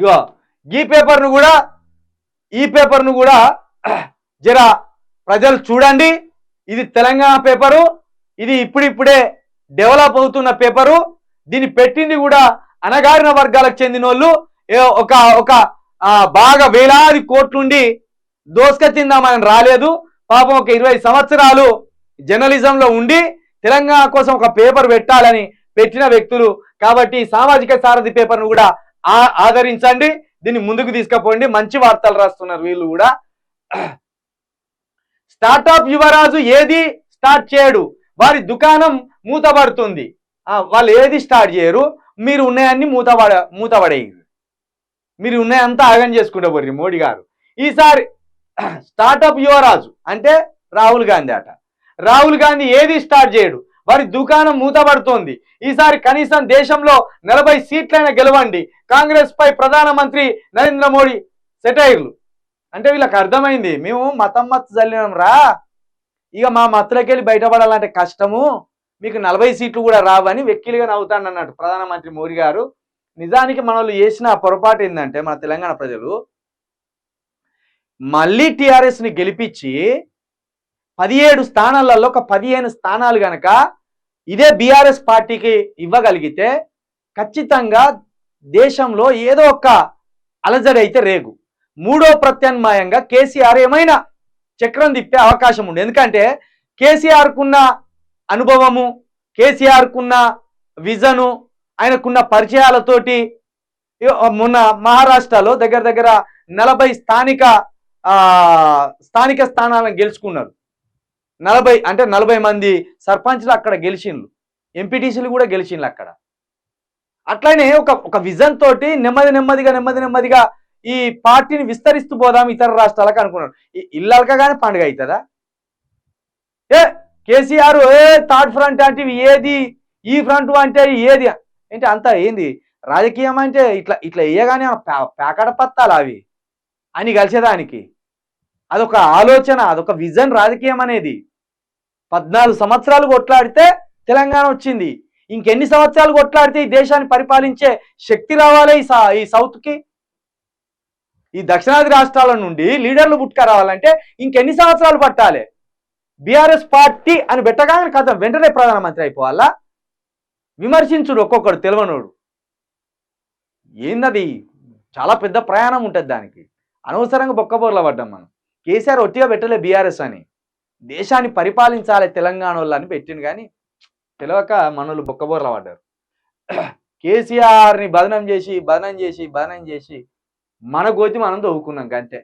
ఇగో ఈ పేపర్ను కూడా జర ప్రజలు చూడండి. ఇది తెలంగాణ పేపరు, ఇది ఇప్పుడిప్పుడే డెవలప్ అవుతున్న పేపరు. దీన్ని పెట్టింది కూడా అణగారిన వర్గాలకు చెందిన వాళ్ళు. ఒక ఒక బాగా వేలాది కోట్లుండి దోసుకొచ్చిందామని రాలేదు. పాపం ఒక 20 సంవత్సరాలు జర్నలిజంలో ఉండి తెలంగాణ కోసం ఒక పేపర్ పెట్టాలని పెట్టిన వ్యక్తులు. కాబట్టి సామాజిక సారథి పేపర్ను కూడా ఆదరించండి, దీన్ని ముందుకు తీసుకుపోండి. మంచి వార్తలు రాస్తున్నారు వీళ్ళు కూడా. స్టార్టప్ యువరాజు ఏది స్టార్ట్ చేయడు, వారి దుకాణం మూతబడుతుంది. వాళ్ళు ఏది స్టార్ట్ చేయరు, మీరు ఉన్నాయన్ని మూతబడేయరు. మీరు ఉన్నాయంతా ఆగం చేసుకుంటూ పోర్రి మోడీ గారు. ఈసారి స్టార్టప్ యువరాజు అంటే రాహుల్ గాంధీ అట. రాహుల్ గాంధీ ఏది స్టార్ట్ చేయడు, వారి దుకాణం మూతబడుతోంది. ఈసారి కనీసం దేశంలో 40 సీట్లైనా గెలవండి, కాంగ్రెస్ పై ప్రధానమంత్రి నరేంద్ర మోడీ సెటైర్లు. అంటే వీళ్ళకి అర్థమైంది, మేము మత్తు చల్లినాం రా, ఇక మా మత్తులకెళ్ళి బయటపడాలంటే కష్టము, మీకు 40 సీట్లు కూడా రావని వెక్కిలిగా నవ్వుతాను అన్నట్టు ప్రధానమంత్రి మోడీ గారు. నిజానికి మనల్ని చేసిన పొరపాటు ఏంటంటే, మన తెలంగాణ ప్రజలు మళ్ళీ టీఆర్ఎస్ని గెలిపించి 17 స్థానాలలో ఒక 15 స్థానాలు గనక ఇదే బీఆర్ఎస్ పార్టీకి ఇవ్వగలిగితే ఖచ్చితంగా దేశంలో ఏదో ఒక అలజడి అయితే రేగు. మూడో ప్రత్యామ్నాయంగా కేసీఆర్ ఏమైనా చక్రం తిప్పే అవకాశం ఉంది. ఎందుకంటే కేసీఆర్కున్న అనుభవము, కేసీఆర్కున్న విజను, ఆయనకున్న పరిచయాలతోటి మొన్న మహారాష్ట్రలో దగ్గర దగ్గర 40 స్థానిక స్థానాలను గెలుచుకున్నారు. 40 మంది సర్పంచ్లు అక్కడ గెలిచిండ్రు, ఎంపీటీసీలు కూడా గెలిచిండ్రు అక్కడ. అట్లనే ఒక విజన్ తోటి నెమ్మదిగా ఈ పార్టీని విస్తరిస్తూ పోదాం ఇతర రాష్ట్రాలకు అనుకున్నారు. ఇల్లలకగానే పండుగ అవుతుందా? కేసీఆర్ థర్డ్ ఫ్రంట్ అంటే ఏది, ఈ ఫ్రంట్ అంటే ఏది అంటే అంతా ఏంది రాజకీయం అంటే ఇట్లా వేయగానే ప్యాకడ పత్తాలు అవి అని కలిసేదానికి. అదొక ఆలోచన, అదొక విజన్ రాజకీయం అనేది. 14 సంవత్సరాలు కొట్లాడితే తెలంగాణ వచ్చింది. ఇంకెన్ని సంవత్సరాలు కొట్లాడితే ఈ దేశాన్ని పరిపాలించే శక్తి రావాలి ఈ సౌత్కి? ఈ దక్షిణాది రాష్ట్రాల నుండి లీడర్లు పుట్టుక రావాలంటే ఇంకెన్ని సంవత్సరాలు పట్టాలి? బీఆర్ఎస్ పార్టీ అని పెట్టగానే కథ వెంటనే ప్రధానమంత్రి అయిపోవాలా? విమర్శించుడు ఒక్కొక్కడు తెలివనోడు. ఏందది? చాలా పెద్ద ప్రయాణం ఉంటుంది దానికి. అనవసరంగా బొక్కబోర్ల పడ్డాం మనం. కేసీఆర్ ఒట్టిగా పెట్టలే బీఆర్ఎస్ అని, దేశాన్ని పరిపాలించాలి తెలంగాణ వాళ్ళని పెట్టింది. కానీ తెలియక మనోళ్ళు బొక్కబోర్ల పడ్డారు. కేసీఆర్ని బదనం చేసి మన గోతి మనం తవ్వుకున్నాం అంతే.